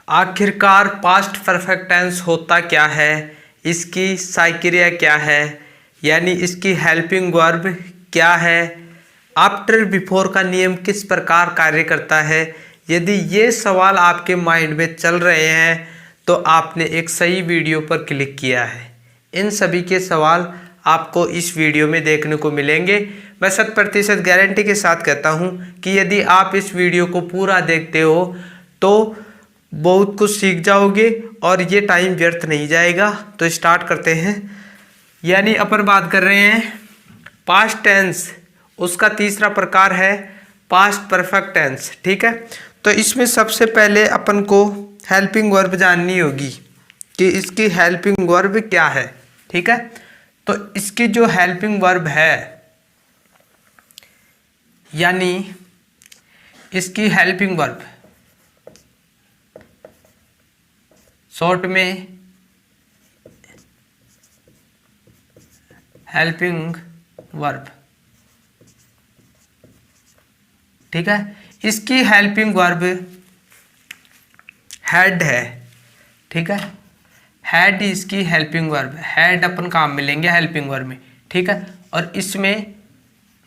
आखिरकार past perfect tense होता क्या है, इसकी साइक्रिया क्या है, यानी इसकी हेल्पिंग वर्ब क्या है, आफ्टर बिफोर का नियम किस प्रकार कार्य करता है। यदि ये सवाल आपके माइंड में चल रहे हैं तो आपने एक सही वीडियो पर क्लिक किया है। इन सभी के सवाल आपको इस वीडियो में देखने को मिलेंगे। मैं 100% गारंटी के साथ कहता हूं कि यदि आप इस वीडियो को पूरा देखते हो तो बहुत कुछ सीख जाओगे और ये टाइम व्यर्थ नहीं जाएगा। तो स्टार्ट करते हैं। यानी अपन बात कर रहे हैं पास्ट टेंस, उसका तीसरा प्रकार है पास्ट परफेक्ट टेंस। ठीक है, तो इसमें सबसे पहले अपन को हेल्पिंग वर्ब जाननी होगी कि इसकी हेल्पिंग वर्ब क्या है। ठीक है, तो इसकी जो हेल्पिंग वर्ब है, यानी इसकी हेल्पिंग वर्ब शॉर्ट में हेल्पिंग वर्ब, ठीक है, इसकी हेल्पिंग वर्ब हैड है। ठीक है, हैड इसकी हेल्पिंग वर्ब, हैड अपन काम मिलेंगे हेल्पिंग वर्ब में। ठीक है, और इसमें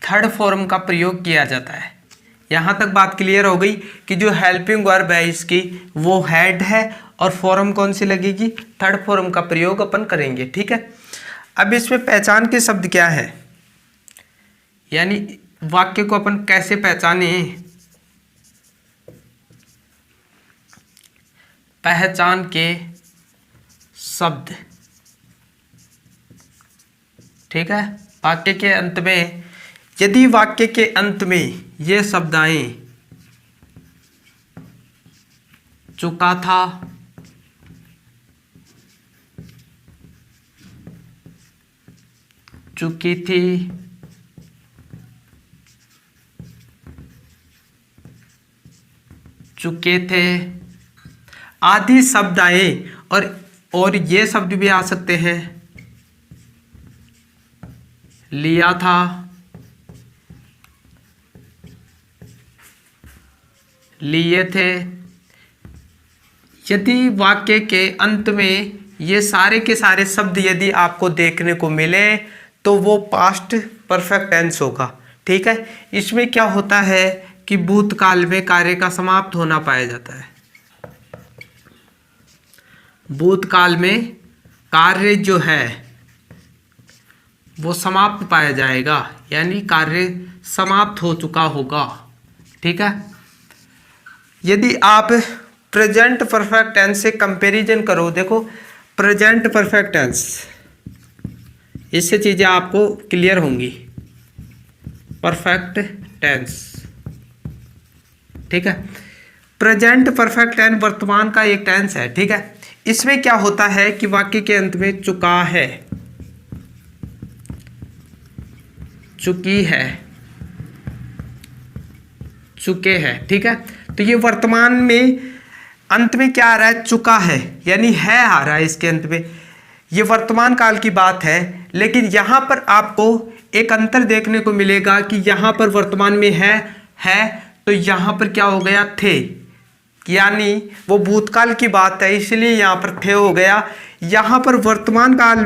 थर्ड फॉर्म का प्रयोग किया जाता है। यहाँ तक बात क्लियर हो गई कि जो हेल्पिंग वर्ब है इसकी वो हैड है और फॉर्म कौन सी लगेगी, थर्ड फॉर्म का प्रयोग अपन करेंगे। ठीक है, अब इसमें पहचान के शब्द क्या है, यानी वाक्य को अपन कैसे पहचाने। पहचान के शब्द, ठीक है, वाक्य के अंत में यदि वाक्य के अंत में ये शब्द आए, चुका था, चुकी थी, चुके थे आदि शब्द आए, और ये शब्द भी आ सकते हैं, लिया था, लिए थे। यदि वाक्य के अंत में ये सारे के सारे शब्द यदि आपको देखने को मिले तो वो पास्ट परफेक्ट टेंस होगा। ठीक है, इसमें क्या होता है कि भूतकाल में कार्य का समाप्त होना पाया जाता है। भूतकाल में कार्य जो है वो समाप्त पाया जाएगा, यानी कार्य समाप्त हो चुका होगा। ठीक है, यदि आप प्रेजेंट परफेक्ट टेंस से कंपैरिजन करो, देखो प्रेजेंट परफेक्ट टेंस, इससे चीज़ें आपको क्लियर होंगी। परफेक्ट टेंस, ठीक है, प्रेजेंट परफेक्ट टेंस वर्तमान का एक टेंस है। ठीक है, इसमें क्या होता है कि वाक्य के अंत में चुका है, चुकी है, चुके हैं। ठीक है, तो ये वर्तमान में अंत में क्या आ रहा है, चुका है, यानी है आ रहा है इसके अंत में। ये वर्तमान काल की बात है, लेकिन यहाँ पर आपको एक अंतर देखने को मिलेगा कि यहाँ पर वर्तमान में है, तो यहाँ पर क्या हो गया, थे, यानी वो भूतकाल की बात है इसलिए यहाँ पर थे हो गया। यहाँ पर वर्तमान काल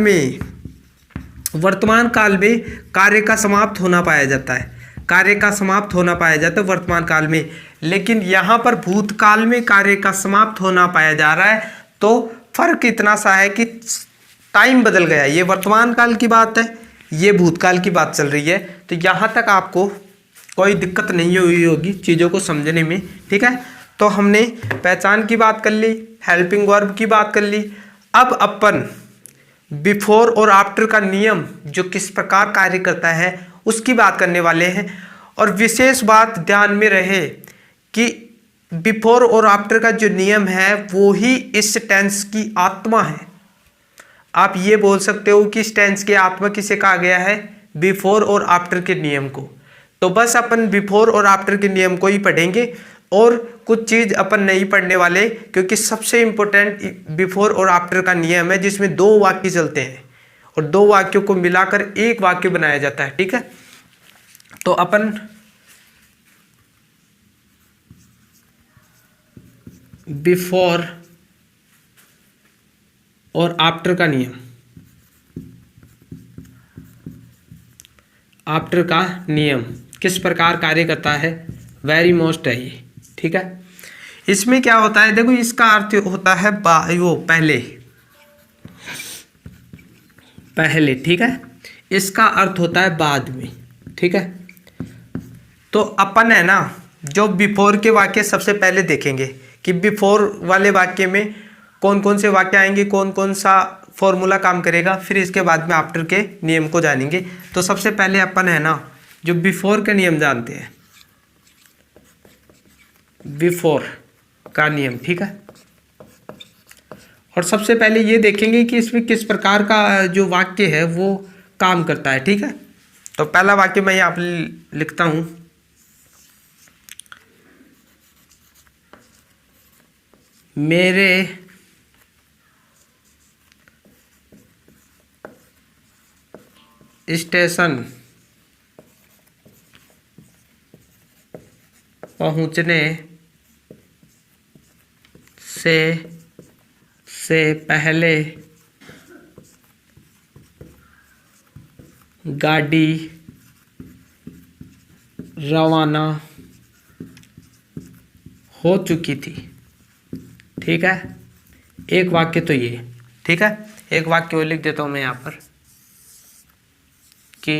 में कार्य का समाप्त होना पाया जाता है, कार्य का समाप्त होना पाया जाता है वर्तमान काल में, लेकिन यहाँ पर भूतकाल में कार्य का समाप्त होना पाया जा रहा है। तो फर्क इतना सा है कि टाइम बदल गया, ये वर्तमान काल की बात है, ये भूतकाल की बात चल रही है। तो यहाँ तक आपको कोई दिक्कत नहीं हुई होगी चीज़ों को समझने में। ठीक है, तो हमने पहचान की बात कर ली, हेल्पिंग वर्ब की बात कर ली। अब अपन बिफोर और आफ्टर का नियम जो किस प्रकार कार्य करता है उसकी बात करने वाले हैं। और विशेष बात ध्यान में रहे कि बिफोर और आफ्टर का जो नियम है वो ही इस टेंस की आत्मा है। आप ये बोल सकते हो कि इस टेंस की आत्मा किसे कहा गया है, बिफोर और आफ्टर के नियम को। तो बस अपन बिफोर और आफ्टर के नियम को ही पढ़ेंगे और कुछ चीज अपन नहीं पढ़ने वाले, क्योंकि सबसे इंपॉर्टेंट बिफोर और आफ्टर का नियम है जिसमें दो वाक्य चलते हैं और दो वाक्यों को मिलाकर एक वाक्य बनाया जाता है। ठीक है, तो अपन बिफोर और आफ्टर का नियम, आफ्टर का नियम किस प्रकार कार्य करता है, वेरी मोस्ट है ये, ठीक है। इसमें क्या होता है, देखो इसका अर्थ होता है वो पहले, पहले, ठीक है। इसका अर्थ होता है बाद में, ठीक है। तो अपन है ना जो बिफोर के वाक्य सबसे पहले देखेंगे कि बिफोर वाले वाक्य में कौन कौन से वाक्य आएंगे, कौन कौन सा फॉर्मूला काम करेगा, फिर इसके बाद में आफ्टर के नियम को जानेंगे। तो सबसे पहले अपन है ना जो बिफोर का नियम जानते हैं, बिफोर का नियम, ठीक है। और सबसे पहले ये देखेंगे कि इसमें किस प्रकार का जो वाक्य है वो काम करता है, ठीक है। तो पहला वाक्य मैं यहाँ पर लिखता हूँ, मेरे स्टेशन पहुंचने से पहले गाड़ी रवाना हो चुकी थी, ठीक है। एक वाक्य तो ये, ठीक है। एक वाक्य और लिख देता हूं मैं यहां पर कि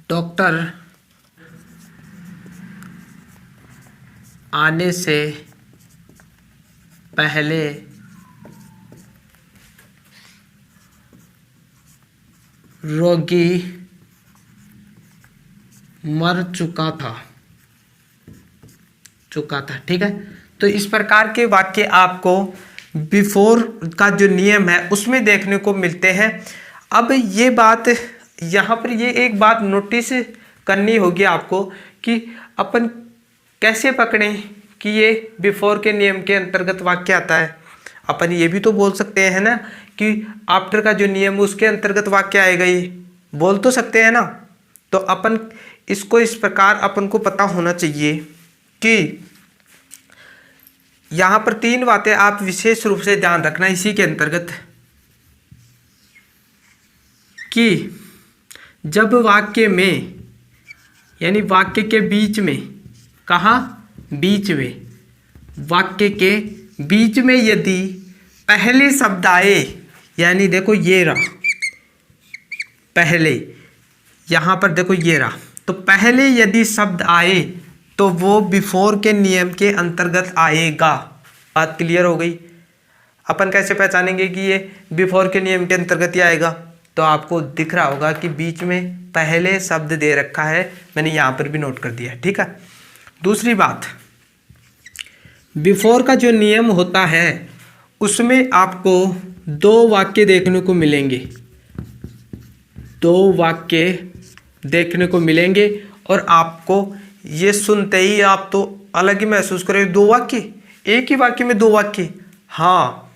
डॉक्टर आने से पहले रोगी मर चुका था, ठीक है। तो इस प्रकार के वाक्य आपको बिफोर का जो नियम है उसमें देखने को मिलते हैं। अब ये बात यहाँ पर ये एक बात नोटिस करनी होगी आपको कि अपन कैसे पकड़ें कि ये बिफोर के नियम के अंतर्गत वाक्य आता है। अपन ये भी तो बोल सकते हैं ना कि आफ्टर का जो नियम उसके अंतर्गत वाक्य आएगा, ये बोल तो सकते हैं ना। तो अपन इसको इस प्रकार अपन को पता होना चाहिए कि यहाँ पर तीन बातें आप विशेष रूप से ध्यान रखना इसी के अंतर्गत कि जब वाक्य में यानी वाक्य के बीच में, कहाँ, बीच में, वाक्य के बीच में यदि पहले शब्द आए, यानी देखो ये रहा पहले, यहाँ पर देखो ये रहा, तो पहले यदि शब्द आए तो वो बिफोर के नियम के अंतर्गत आएगा। बात क्लियर हो गई। अपन कैसे पहचानेंगे कि ये बिफोर के नियम के अंतर्गत ही आएगा, तो आपको दिख रहा होगा कि बीच में पहले शब्द दे रखा है, मैंने यहाँ पर भी नोट कर दिया, ठीक है। दूसरी बात, बिफोर का जो नियम होता है उसमें आपको दो वाक्य देखने को मिलेंगे, दो वाक्य देखने को मिलेंगे और आपको ये सुनते ही आप तो अलग ही महसूस करोगे, दो वाक्य, एक ही वाक्य में दो वाक्य। हाँ,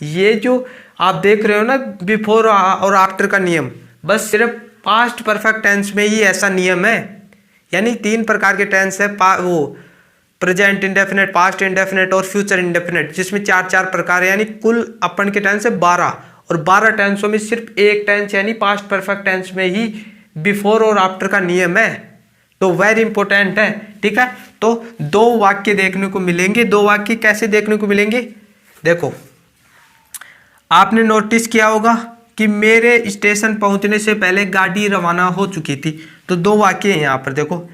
ये जो आप देख रहे हो ना बिफोर और आफ्टर का नियम, बस सिर्फ पास्ट परफेक्ट टेंस में ही ऐसा नियम है। यानी तीन प्रकार के टेंस है, वो प्रेजेंट इंडेफिनेट, पास्ट इंडेफिनेट और फ्यूचर इंडेफिनेट, जिसमें चार चार प्रकार है। यानी कुल अपन के टेंस है 12 और 12 टेंसों में सिर्फ एक टेंस यानी पास्ट परफेक्ट टेंस में ही बिफोर और आफ्टर का नियम है। तो वेरी इंपॉर्टेंट है, ठीक है। तो दो वाक्य देखने को मिलेंगे। दो वाक्य कैसे देखने को मिलेंगे, देखो आपने नोटिस किया होगा कि मेरे स्टेशन पहुंचने से पहले गाड़ी रवाना हो चुकी थी। तो दो वाक्य हैं यहाँ पर, देखो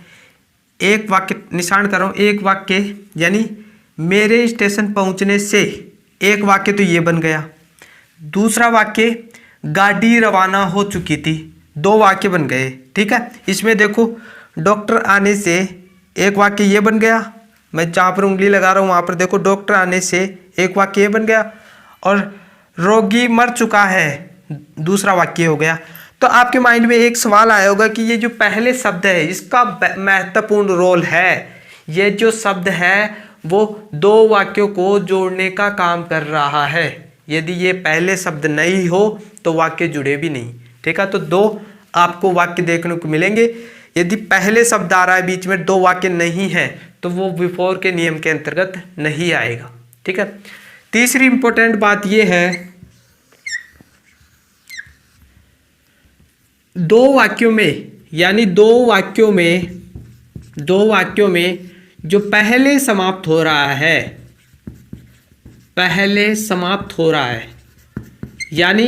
एक वाक्य निशान कर रहा हूँ, एक वाक्य यानी मेरे स्टेशन पहुंचने से, एक वाक्य तो ये बन गया। दूसरा वाक्य गाड़ी रवाना हो चुकी थी, दो वाक्य बन गए, ठीक है। इसमें देखो डॉक्टर आने से, एक वाक्य ये बन गया, मैं जहाँ पर उंगली लगा रहा हूँ वहाँ पर देखो डॉक्टर आने से, एक वाक्य ये बन गया, और रोगी मर चुका है, दूसरा वाक्य हो गया। तो आपके माइंड में एक सवाल आया होगा कि ये जो पहले शब्द है इसका महत्वपूर्ण रोल है। ये जो शब्द है वो दो वाक्यों को जोड़ने का काम कर रहा है। यदि ये पहले शब्द नहीं हो तो वाक्य जुड़े भी नहीं, ठीक है। तो दो आपको वाक्य देखने को मिलेंगे। यदि पहले शब्द आ रहा है बीच में, दो वाक्य नहीं है, तो वो बिफोर के नियम के अंतर्गत नहीं आएगा, ठीक है। तीसरी इंपॉर्टेंट बात यह है, दो वाक्यों में, यानी दो वाक्यों में जो पहले समाप्त हो रहा है, यानी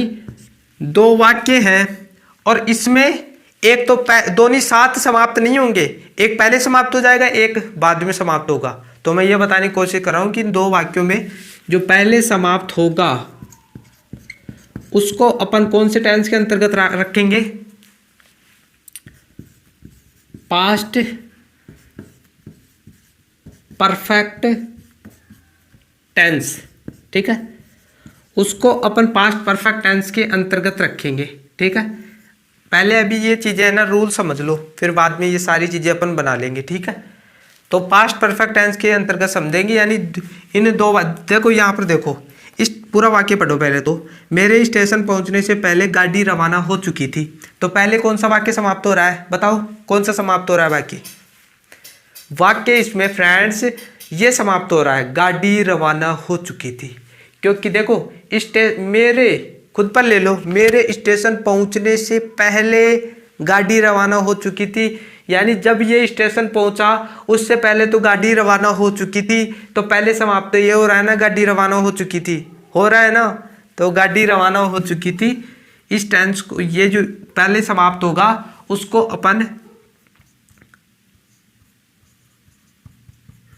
दो वाक्य हैं और इसमें एक तो दोनों साथ समाप्त नहीं होंगे, एक पहले समाप्त हो जाएगा, एक बाद में समाप्त होगा। तो मैं ये बताने की कोशिश कर रहा हूं कि इन दो वाक्यों में जो पहले समाप्त होगा उसको अपन कौन से टेंस के अंतर्गत रखेंगे? पास्ट परफेक्ट टेंस, ठीक है, उसको अपन पास्ट परफेक्ट टेंस के अंतर्गत रखेंगे, ठीक है। पहले अभी ये चीज़ें है ना, रूल समझ लो, फिर बाद में ये सारी चीज़ें अपन बना लेंगे, ठीक है। तो पास्ट परफेक्ट टेंस के अंतर्गत समझेंगे, यानी इन दो देखो यहाँ पर देखो, इस पूरा वाक्य पढ़ो पहले तो। मेरे स्टेशन पहुंचने से पहले गाड़ी रवाना हो चुकी थी। तो पहले कौन सा वाक्य समाप्त हो रहा है? बताओ कौन सा समाप्त हो रहा है वाक्य इसमें फ्रेंड्स ये समाप्त हो रहा है, गाड़ी रवाना हो चुकी थी। क्योंकि देखो मेरे खुद पर ले लो, मेरे स्टेशन पहुंचने से पहले गाड़ी रवाना हो चुकी थी, यानी जब ये स्टेशन पहुंचा उससे पहले तो गाड़ी रवाना हो चुकी थी। तो पहले समाप्त ये हो रहा है ना, गाड़ी रवाना हो चुकी थी, हो रहा है ना, तो गाड़ी रवाना हो चुकी थी। इस टेंस को, ये जो पहले समाप्त होगा उसको अपन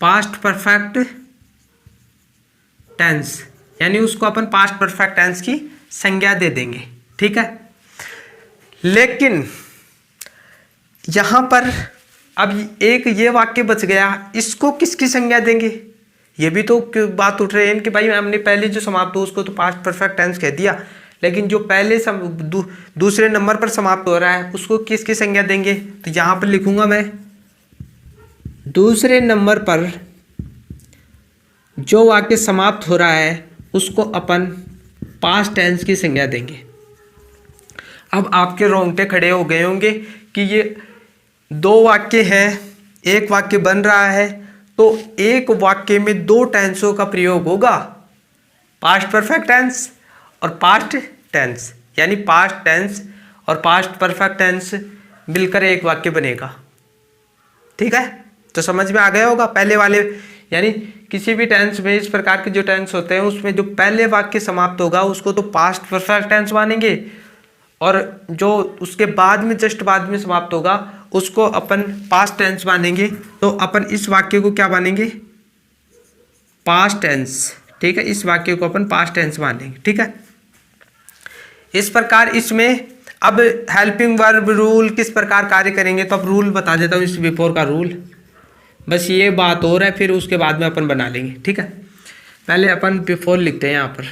पास्ट परफेक्ट टेंस, यानी उसको अपन पास्ट परफेक्ट टेंस की संज्ञा दे देंगे, ठीक है। लेकिन यहां पर अब एक ये वाक्य बच गया, इसको किसकी संज्ञा देंगे? ये भी तो बात उठ रही है कि भाई हमने पहले जो समाप्त हो उसको तो पास्ट परफेक्ट टेंस कह दिया, लेकिन जो पहले दूसरे नंबर पर समाप्त हो रहा है उसको किसकी संज्ञा देंगे? तो यहां पर लिखूंगा मैं, दूसरे नंबर पर जो वाक्य समाप्त हो रहा है उसको अपन पास्ट टेंस की संज्ञा देंगे। अब आपके रोंगटे खड़े हो गए होंगे कि ये दो वाक्य हैं, एक वाक्य बन रहा है, तो एक वाक्य में दो टेंसों का प्रयोग होगा, पास्ट परफेक्ट टेंस और पास्ट टेंस, यानी पास्ट टेंस और पास्ट परफेक्ट टेंस मिलकर एक वाक्य बनेगा, ठीक है। तो समझ में आ गया होगा पहले वाले, यानी किसी भी टेंस में इस प्रकार के जो टेंस होते हैं उसमें जो पहले वाक्य समाप्त होगा उसको तो पास्ट परफेक्ट टेंस मानेंगे, और जो उसके बाद में जस्ट बाद में समाप्त होगा उसको अपन पास्ट टेंस मानेंगे। तो अपन इस वाक्य को क्या मानेंगे? पास्ट टेंस, ठीक है, इस वाक्य को अपन पास्ट टेंस मानेंगे, ठीक है। इस प्रकार इसमें अब हेल्पिंग वर्ब रूल किस प्रकार कार्य करेंगे, तो अब रूल बता देता हूँ, इस बिफोर का रूल, बस ये बात हो रहा है, फिर उसके बाद में अपन बना लेंगे, ठीक है। पहले अपन बिफोर लिखते हैं यहाँ पर,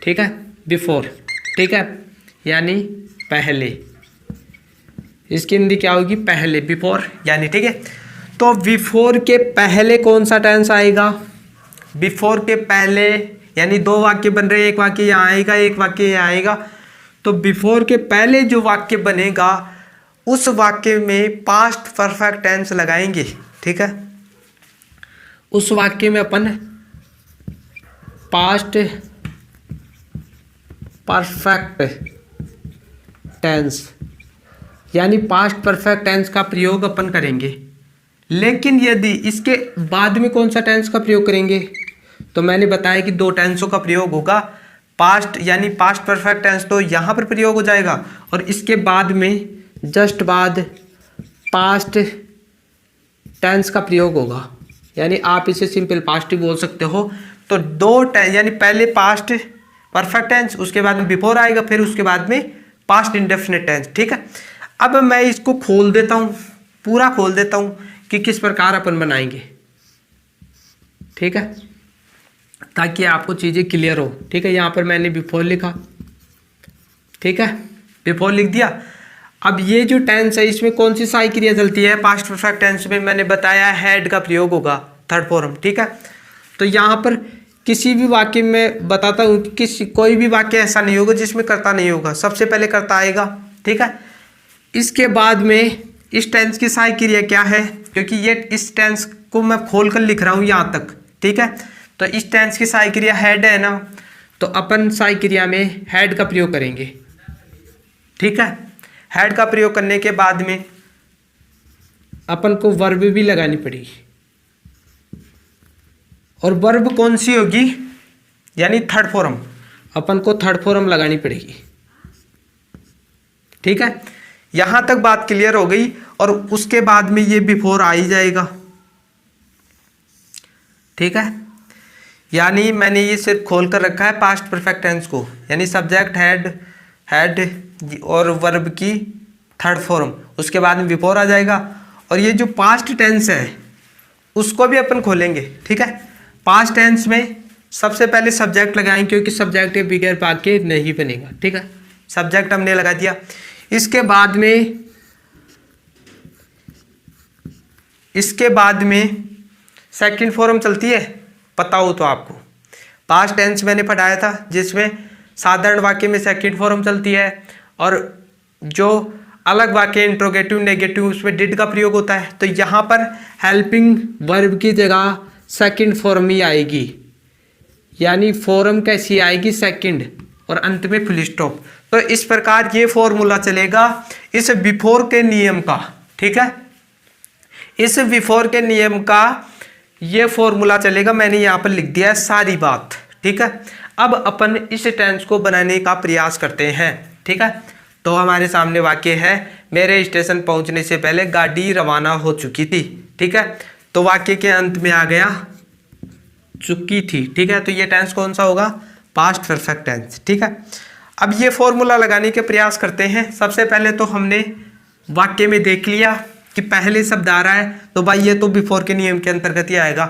ठीक है, बिफोर, ठीक है, यानी पहले, इसकी हिंदी क्या होगी? पहले, बिफोर यानी, ठीक है। तो बिफोर के पहले कौन सा टेंस आएगा? बिफोर के पहले, यानी दो वाक्य बन रहे, एक वाक्य यहाँ आएगा, एक वाक्य यहाँ आएगा, तो बिफोर के पहले जो वाक्य बनेगा उस वाक्य में पास्ट परफेक्ट टेंस लगाएंगे, ठीक है। उस वाक्य में अपन पास्ट परफेक्ट टेंस, यानी पास्ट परफेक्ट टेंस का प्रयोग अपन करेंगे। लेकिन यदि इसके बाद में कौन सा टेंस का प्रयोग करेंगे, तो मैंने बताया कि दो टेंसों का प्रयोग होगा, पास्ट यानी पास्ट परफेक्ट टेंस तो यहाँ पर प्रयोग हो जाएगा, और इसके बाद में जस्ट बाद पास्ट टेंस का प्रयोग होगा, यानी आप इसे सिंपल पास्ट ही बोल सकते हो। तो दो टेंस, यानी पहले पास्ट परफेक्ट टेंस, उसके बाद में बिफोर आएगा, फिर उसके बाद में पास्ट इंडेफिनिट टेंस, ठीक है। अब मैं इसको खोल देता हूँ, पूरा खोल देता हूँ कि किस प्रकार अपन बनाएंगे, ठीक है, ताकि आपको चीज़ें क्लियर हो, ठीक है। यहाँ पर मैंने बिफोर लिखा, ठीक है, बिफोर लिख दिया। अब ये जो टेंस है इसमें कौन सी सहायक क्रिया चलती है? पास्ट परफेक्ट टेंस में मैंने बताया हैड का प्रयोग होगा, थर्ड फॉर्म, ठीक है। तो यहाँ पर किसी भी वाक्य में बताता हूँ कि कोई भी वाक्य ऐसा नहीं होगा जिसमें कर्ता नहीं होगा, सबसे पहले कर्ता आएगा, ठीक है। इसके बाद में इस टेंस की सहायक क्रिया क्या है? क्योंकि ये इस टेंस को मैं खोल कर लिख रहा हूँ यहाँ तक, ठीक है। तो इस टेंस की सहायक क्रिया हेड है ना, तो अपन सहायक क्रिया में हेड का प्रयोग करेंगे, ठीक है। हेड का प्रयोग करने के बाद में अपन को वर्ब भी लगानी पड़ेगी, और वर्ब कौन सी होगी, यानी थर्ड फॉर्म, अपन को थर्ड फॉर्म लगानी पड़ेगी, ठीक है। यहां तक बात क्लियर हो गई। और उसके बाद में ये बिफोर आ ही जाएगा, ठीक है। यानी मैंने ये सिर्फ खोल कर रखा है पास्ट परफेक्ट टेंस को, यानी सब्जेक्ट हेड और वर्ब की थर्ड फॉर्म, उसके बाद में बिफोर आ जाएगा। और ये जो पास्ट टेंस है उसको भी अपन खोलेंगे, ठीक है। पास्ट टेंस में सबसे पहले सब्जेक्ट लगाएंगे, क्योंकि सब्जेक्ट के बगैर वाक्य नहीं बनेगा, ठीक है। सब्जेक्ट हमने लगा दिया। इसके बाद में सेकंड फॉर्म चलती है, पता हो तो आपको। पास्ट टेंस मैंने पढ़ाया था जिसमें साधारण वाक्य में सेकंड फॉर्म चलती है, और जो अलग वाक्य इंट्रोगेटिव नेगेटिव उसमें डिड का प्रयोग होता है। तो यहाँ पर हेल्पिंग वर्ब की जगह सेकंड फॉर्म ही आएगी, यानी फॉर्म कैसी आएगी, सेकंड, और अंत में फुल स्टॉप। तो इस प्रकार ये फॉर्मूला चलेगा इस बिफोर के नियम का, ठीक है। इस बिफोर के नियम का ये फॉर्मूला चलेगा, मैंने यहाँ पर लिख दिया है सारी बात, ठीक है। अब अपन इस टेंस को बनाने का प्रयास करते हैं, ठीक है। तो हमारे सामने वाक्य है, मेरे स्टेशन पहुंचने से पहले गाड़ी रवाना हो चुकी थी, ठीक है। तो वाक्य के अंत में आ गया चुकी थी, ठीक है। तो ये टेंस कौन सा होगा, पास्ट परफेक्ट टेंस, ठीक है। अब ये फॉर्मूला लगाने के प्रयास करते हैं। सबसे पहले तो हमने वाक्य में देख लिया कि पहले शब्द आ रहा है, तो भाई ये तो बिफोर के नियम के अंतर्गत ही आएगा।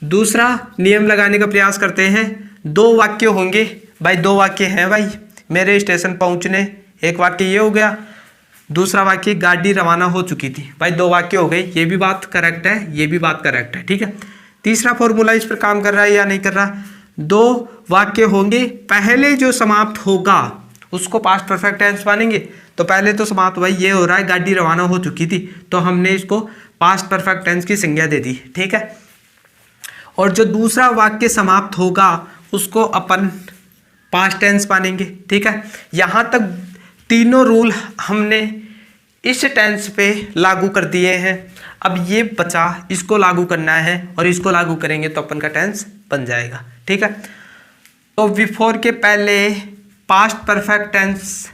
दूसरा नियम लगाने का प्रयास करते हैं, दो वाक्य होंगे, भाई दो वाक्य हैं भाई, मेरे स्टेशन पहुंचने, एक वाक्य ये हो गया, दूसरा वाक्य गाड़ी रवाना हो चुकी थी, भाई दो वाक्य हो गए। ये भी बात करेक्ट है, ये भी बात करेक्ट है, ठीक है। तीसरा फॉर्मूला इस पर काम कर रहा है या नहीं कर रहा, दो वाक्य होंगे, पहले जो समाप्त होगा उसको पास्ट परफेक्ट टेंस मानेंगे। तो पहले तो समाप्त भाई ये हो रहा है, गाड़ी रवाना हो चुकी थी, तो हमने इसको पास्ट परफेक्ट टेंस की संज्ञा दे दी, ठीक है। और जो दूसरा वाक्य समाप्त होगा उसको अपन पास्ट टेंस मानेंगे, ठीक है। यहाँ तक तीनों रूल हमने इस टेंस पे लागू कर दिए हैं। अब ये बचा, इसको लागू करना है, और इसको लागू करेंगे तो अपन का टेंस बन जाएगा, ठीक है। तो बिफोर के पहले पास्ट परफेक्ट टेंस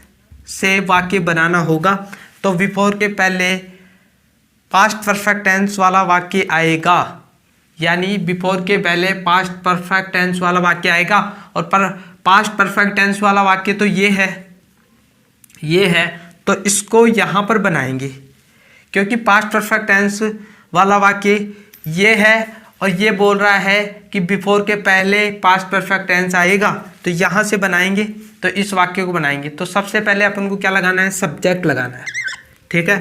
से वाक्य बनाना होगा, तो बिफोर के पहले पास्ट परफेक्ट टेंस वाला वाक्य आएगा, यानी बिफोर के पहले पास्ट परफेक्ट टेंस वाला वाक्य आएगा। और पास्ट परफेक्ट टेंस वाला वाक्य तो ये है, तो इसको यहाँ पर बनाएंगे, क्योंकि पास्ट परफेक्ट टेंस वाला वाक्य ये है और ये बोल रहा है कि बिफोर के पहले पास्ट परफेक्ट टेंस आएगा, तो यहाँ से बनाएंगे, तो इस वाक्य को बनाएंगे। तो सबसे पहले अपन को क्या लगाना है, सब्जेक्ट लगाना है, ठीक है।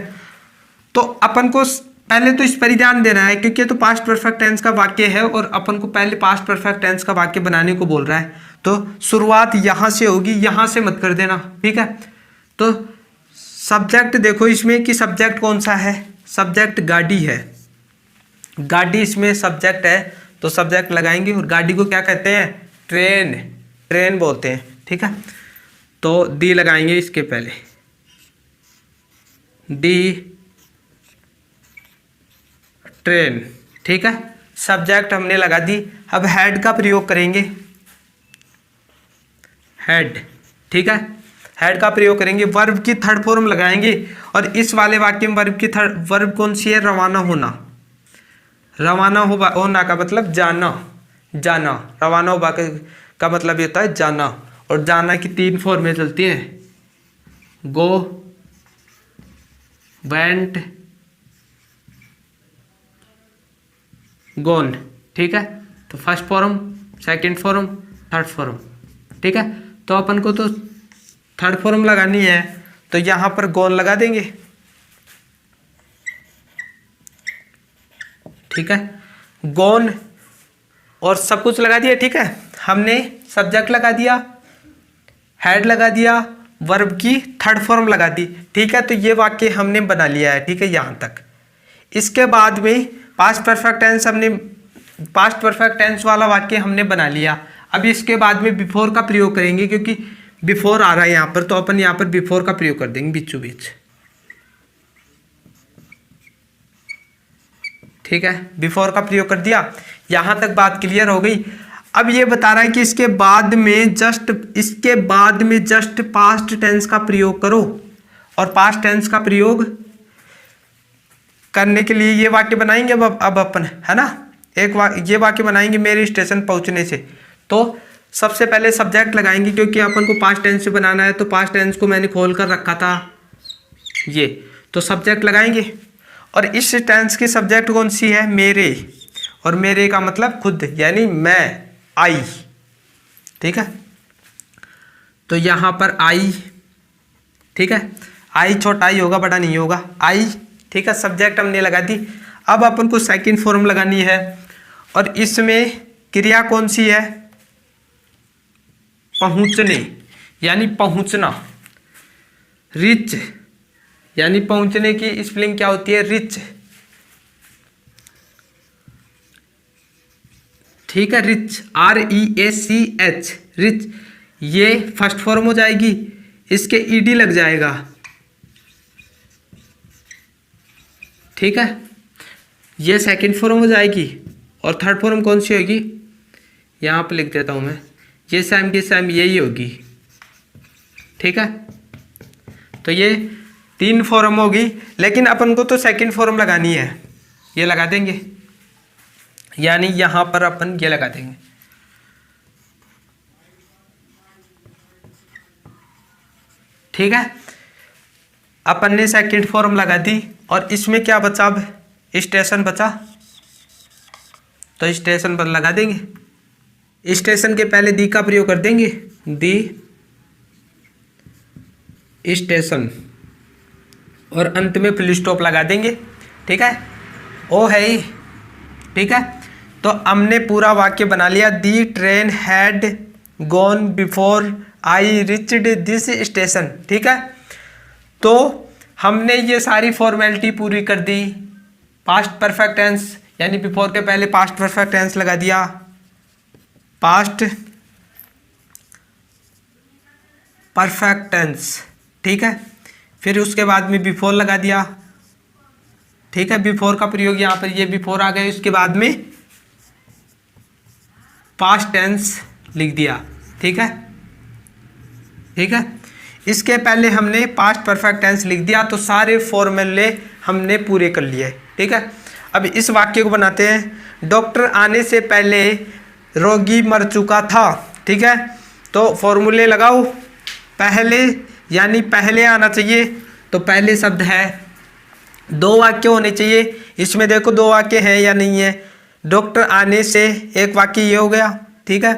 तो अपन को पहले तो इस पर ही ध्यान देना है, क्योंकि तो पास्ट परफेक्ट टेंस का वाक्य है और अपन को पहले पास्ट परफेक्ट टेंस का वाक्य बनाने को बोल रहा है। तो शुरुआत यहाँ से होगी, यहाँ से मत कर देना, ठीक है। तो सब्जेक्ट देखो इसमें कि सब्जेक्ट कौन सा है, सब्जेक्ट गाड़ी है, गाड़ी इसमें सब्जेक्ट है, तो सब्जेक्ट लगाएंगे। और गाड़ी को क्या कहते हैं, ट्रेन बोलते हैं, ठीक है। तो डी लगाएंगे इसके पहले, डी ट्रेन, ठीक है। सब्जेक्ट हमने लगा दी। अब हेड का प्रयोग करेंगे, हेड, ठीक है। हेड का प्रयोग करेंगे, वर्ब की थर्ड फॉर्म लगाएंगे। और इस वाले वाक्य में वर्ब कौन सी है, रवाना होना। रवाना होना का मतलब जाना, रवाना होगा का मतलब ये होता है जाना। और जाना की तीन फॉर्में चलती हैं, गो, वेंट, गोन, ठीक है। तो first form, second form, third form, ठीक है। तो अपन को तो थर्ड फॉर्म लगानी है, तो यहां पर गोन लगा देंगे, ठीक है। गोन और सब कुछ लगा दिया, ठीक है। हमने सब्जेक्ट लगा दिया, हेड लगा दिया, वर्ब की थर्ड फॉर्म लगा दी, ठीक है। तो ये वाक्य हमने बना लिया है, ठीक है, यहां तक। इसके बाद में पास्ट परफेक्ट टेंस हमने पास्ट परफेक्ट टेंस वाला वाक्य हमने बना लिया। अब इसके बाद में बिफोर का प्रयोग करेंगे, क्योंकि बिफोर आ रहा है यहाँ पर, तो अपन यहाँ पर बिफोर का प्रयोग कर देंगे बीचों बीच। ठीक है, बिफोर का प्रयोग कर दिया। यहाँ तक बात क्लियर हो गई। अब ये बता रहा है कि इसके बाद में जस्ट पास्ट टेंस का प्रयोग करो, और पास्ट टेंस का प्रयोग करने के लिए ये वाक्य बनाएंगे अब अपन, है ना। ये वाक्य बनाएंगे मेरे स्टेशन पहुंचने से। तो सबसे पहले सब्जेक्ट लगाएंगे, क्योंकि अपन को पास्ट टेंस से बनाना है, तो पास्ट टेंस को मैंने खोल कर रखा था ये, तो सब्जेक्ट लगाएंगे। और इस टेंस की सब्जेक्ट कौन सी है? मेरे, और मेरे का मतलब खुद, यानी मैं, आई। ठीक है, तो यहाँ पर आई, ठीक है, आई छोटा आई होगा, बड़ा नहीं होगा, आई। ठीक है, सब्जेक्ट हमने लगा दी। अब अपन को सेकंड फॉर्म लगानी है, और इसमें क्रिया कौन सी है? पहुंचने, यानी पहुंचना, रिच, यानी पहुंचने की स्पेलिंग क्या होती है? रिच। ठीक है, रिच, REACH, रिच। ये फर्स्ट फॉर्म हो जाएगी, इसके ED लग जाएगा। ठीक है, ये सेकंड फॉर्म हो जाएगी। और थर्ड फॉर्म कौन सी होगी? यहाँ पर लिख देता हूँ मैं, ये सेम की सेम यही होगी। ठीक है, तो ये 3 फॉर्म होगी, लेकिन अपन को तो सेकंड फॉर्म लगानी है, ये लगा देंगे, यानी यहाँ पर अपन ये लगा देंगे। ठीक है, अपन ने सेकंड फॉर्म लगा दी, और इसमें क्या बचा? अब स्टेशन बचा, तो स्टेशन पर लगा देंगे। स्टेशन के पहले दी का प्रयोग कर देंगे, दी स्टेशन, और अंत में फुल स्टॉप लगा देंगे। ठीक है, ओ है ही। ठीक है, तो हमने पूरा वाक्य बना लिया। The train had gone before I reached this station. ठीक है, तो हमने ये सारी फॉर्मेलिटी पूरी कर दी। पास्ट परफेक्ट टेंस, यानी बिफोर के पहले पास्ट परफेक्ट टेंस लगा दिया, पास्ट परफेक्ट टेंस। ठीक है, फिर उसके बाद में बिफोर लगा दिया। ठीक है, बिफोर का प्रयोग यहाँ पर ये बिफोर आ गए, उसके बाद में पास्ट टेंस लिख दिया। ठीक है, ठीक है, इसके पहले हमने पास्ट परफेक्ट टेंस लिख दिया, तो सारे फॉर्मूले हमने पूरे कर लिए। ठीक है, अब इस वाक्य को बनाते हैं। डॉक्टर आने से पहले रोगी मर चुका था। ठीक है, तो फॉर्मूले लगाओ। पहले, यानी पहले आना चाहिए, तो पहले शब्द है। 2 वाक्य होने चाहिए, इसमें देखो 2 वाक्य हैं या नहीं है। डॉक्टर आने से एक वाक्य ये हो गया, ठीक है,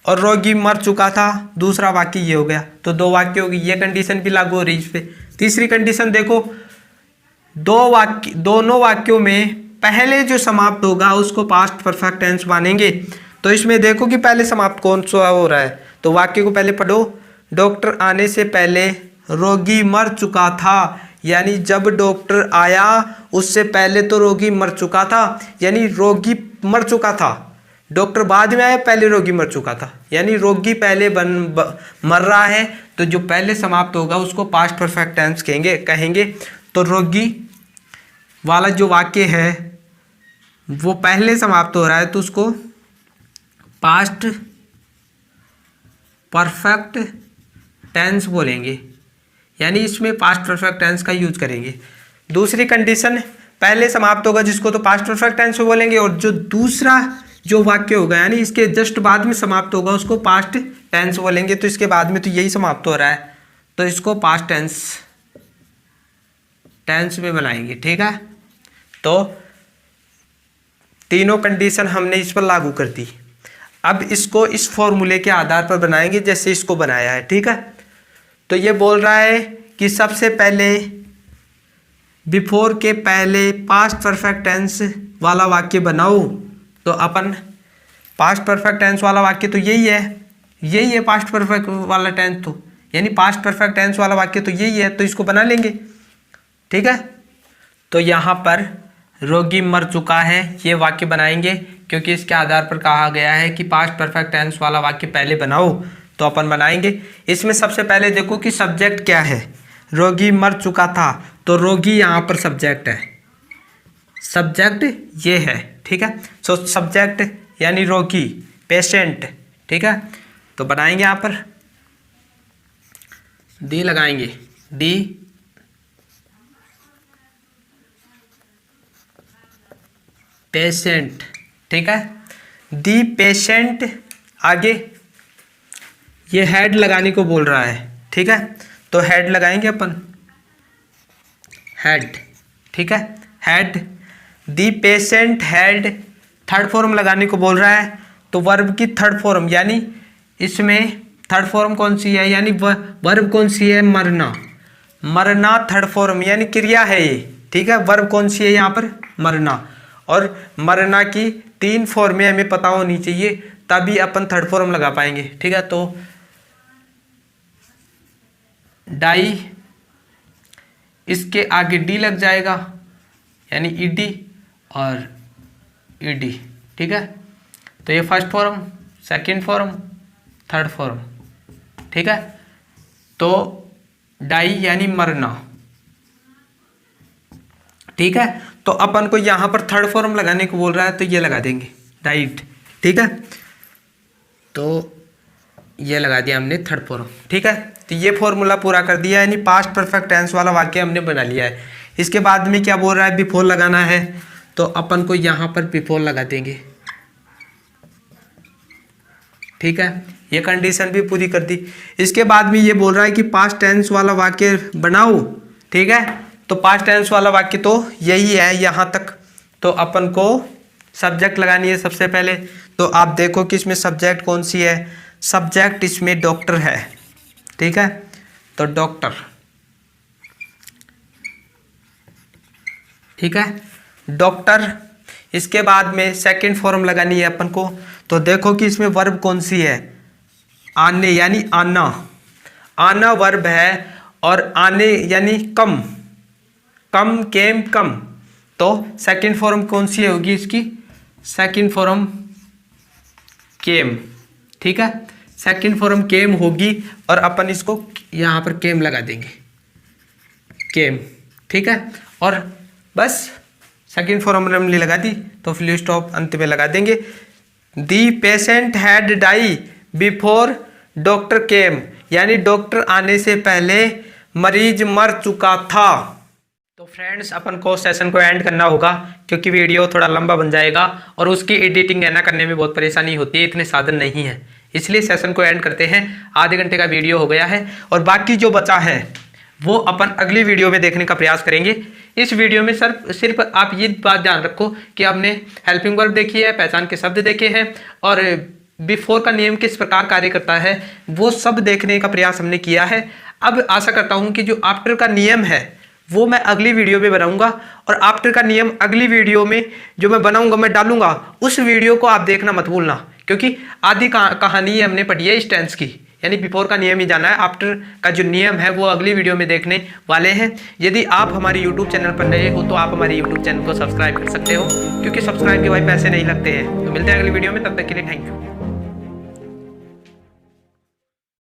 और रोगी मर चुका था दूसरा वाक्य ये हो गया, तो 2 वाक्य होगी। ये कंडीशन भी लागू हो रही है इस पे। तीसरी कंडीशन देखो, दोनों वाक्यों में पहले जो समाप्त होगा उसको पास्ट परफेक्ट टेंस मानेंगे। तो इसमें देखो कि पहले समाप्त कौन सा हो रहा है, तो वाक्य को पहले पढ़ो। डॉक्टर आने से पहले रोगी मर चुका था, यानी जब डॉक्टर आया उससे पहले तो रोगी मर चुका था, यानी रोगी मर चुका था। डॉक्टर बाद में आया, पहले रोगी मर चुका था, यानी रोगी पहले मर रहा है, तो जो पहले समाप्त होगा उसको पास्ट परफेक्ट टेंस कहेंगे। तो रोगी वाला जो वाक्य है वो पहले समाप्त हो रहा है, तो उसको पास्ट परफेक्ट टेंस बोलेंगे, यानी इसमें पास्ट परफेक्ट टेंस का यूज करेंगे। दूसरी कंडीशन, पहले समाप्त होगा जिसको तो पास्ट परफेक्ट टेंस में बोलेंगे, और जो दूसरा जो वाक्य होगा यानी इसके जस्ट बाद में समाप्त होगा उसको पास्ट टेंस बोलेंगे। तो इसके बाद में तो यही समाप्त हो रहा है, तो इसको पास्ट टेंस में बनाएंगे। ठीक है, तो तीनों कंडीशन हमने इस पर लागू कर दी। अब इसको इस फॉर्मूले के आधार पर बनाएंगे जैसे इसको बनाया है। ठीक है, तो ये बोल रहा है कि सबसे पहले बिफोर के पहले पास्ट परफेक्ट टेंस वाला वाक्य बनाओ। तो अपन पास्ट परफेक्ट टेंस वाला वाक्य तो यही है पास्ट परफेक्ट वाला टेंस, तो यानी पास्ट परफेक्ट टेंस वाला वाक्य तो यही है, तो इसको बना लेंगे। ठीक है, तो यहाँ पर रोगी मर चुका है, ये वाक्य बनाएंगे क्योंकि इसके आधार पर कहा गया है कि पास्ट परफेक्ट टेंस वाला वाक्य पहले बनाओ, तो अपन बनाएंगे। इसमें सबसे पहले देखो कि सब्जेक्ट क्या है। रोगी मर चुका था, तो रोगी यहाँ पर सब्जेक्ट है, सब्जेक्ट ये है, ठीक है। सो सब्जेक्ट यानी रोगी, पेशेंट, ठीक है। तो बनाएंगे यहाँ पर डी लगाएंगे, डी पेशेंट, ठीक है। दी पेशेंट, आगे ये हेड लगाने को बोल रहा है, ठीक है। तो हेड लगाएंगे अपन, हेड, ठीक है, हेड। दी पेशेंट हेड, थर्ड फॉर्म लगाने को बोल रहा है, तो वर्ब की थर्ड फॉर्म, यानी इसमें थर्ड फॉर्म कौन सी है, यानी वर्ब कौन सी है, मरना, मरना थर्ड फॉर्म यानी क्रिया है ये, ठीक है। वर्ब कौन सी है यहाँ पर, मरना। और मरना की 3 फॉर्में हमें पता होनी चाहिए, तभी अपन थर्ड फॉर्म लगा पाएंगे, ठीक है। तो डाई, इसके आगे डी लग जाएगा यानी ईडी और ईडी, ठीक है। तो ये first form, second form, third form, ठीक है। तो डाई यानी मरना, ठीक है। तो अपन को यहां पर थर्ड फॉर्म लगाने को बोल रहा है, तो ये लगा देंगे डाइट, ठीक है। तो ये लगा दिया हमने थर्ड फॉर्म, ठीक है। तो ये फॉर्मूला पूरा कर दिया, यानी पास्ट परफेक्ट टेंस वाला वाक्य हमने बना लिया है। इसके बाद में क्या बोल रहा है, बिफोर लगाना है, तो अपन को यहां पर बिफोर लगा देंगे, ठीक है। ये कंडीशन भी पूरी कर दी। इसके बाद में ये बोल रहा है कि पास्ट टेंस वाला वाक्य बनाओ, ठीक है। तो पास्ट टेंस वाला वाक्य तो यही है यहाँ तक। तो अपन को सब्जेक्ट लगानी है सबसे पहले। तो आप देखो कि इसमें सब्जेक्ट कौन सी है, सब्जेक्ट इसमें डॉक्टर है, ठीक है। तो डॉक्टर, ठीक है, डॉक्टर। इसके बाद में सेकंड फॉर्म लगानी है अपन को। तो देखो कि इसमें वर्ब कौन सी है, आने यानी आना, आना वर्ब है, और आने यानी कम, कम, केम, कम। तो सेकंड फॉर्म कौन सी होगी इसकी, सेकंड फॉर्म केम, ठीक है। सेकंड फॉर्म केम होगी, और अपन इसको यहाँ पर केम लगा देंगे, केम, ठीक है। और बस सेकंड फॉर्म हमने लगा दी, तो फुल स्टॉप अंत में लगा देंगे। The patient had die before doctor came, यानी डॉक्टर आने से पहले मरीज मर चुका था। तो फ्रेंड्स, अपन को सेशन को एंड करना होगा, क्योंकि वीडियो थोड़ा लंबा बन जाएगा और उसकी एडिटिंग है ना करने में बहुत परेशानी होती है, इतने साधन नहीं है, इसलिए सेशन को एंड करते हैं। आधे घंटे का वीडियो हो गया है, और बाकी जो बचा है वो अपन अगली वीडियो में देखने का प्रयास करेंगे। इस वीडियो में सिर्फ आप ये बात ध्यान रखो कि आपने हेल्पिंग वर्ब देखी है, पहचान के शब्द देखे हैं, और बिफोर का नियम किस प्रकार कार्य करता है वो सब देखने का प्रयास हमने किया है। अब आशा करता हूँ कि जो आफ्टर का नियम है वो मैं अगली वीडियो में बनाऊंगा, और आफ्टर का नियम अगली वीडियो में जो मैं बनाऊंगा, मैं डालूंगा, उस वीडियो को आप देखना मत भूलना, क्योंकि आधी कहानी हमने पढ़ी है इस टेंस की, यानी बिफोर का नियम ही जाना है। आफ्टर का जो नियम है वो अगली वीडियो में देखने वाले हैं। यदि आप हमारे यूट्यूब चैनल पर नए हो तो आप हमारे यूट्यूब चैनल को सब्सक्राइब कर सकते हो, क्योंकि सब्सक्राइब के भाई पैसे नहीं लगते हैं। तो मिलते हैं अगली वीडियो में, तब तक के लिए थैंक यू।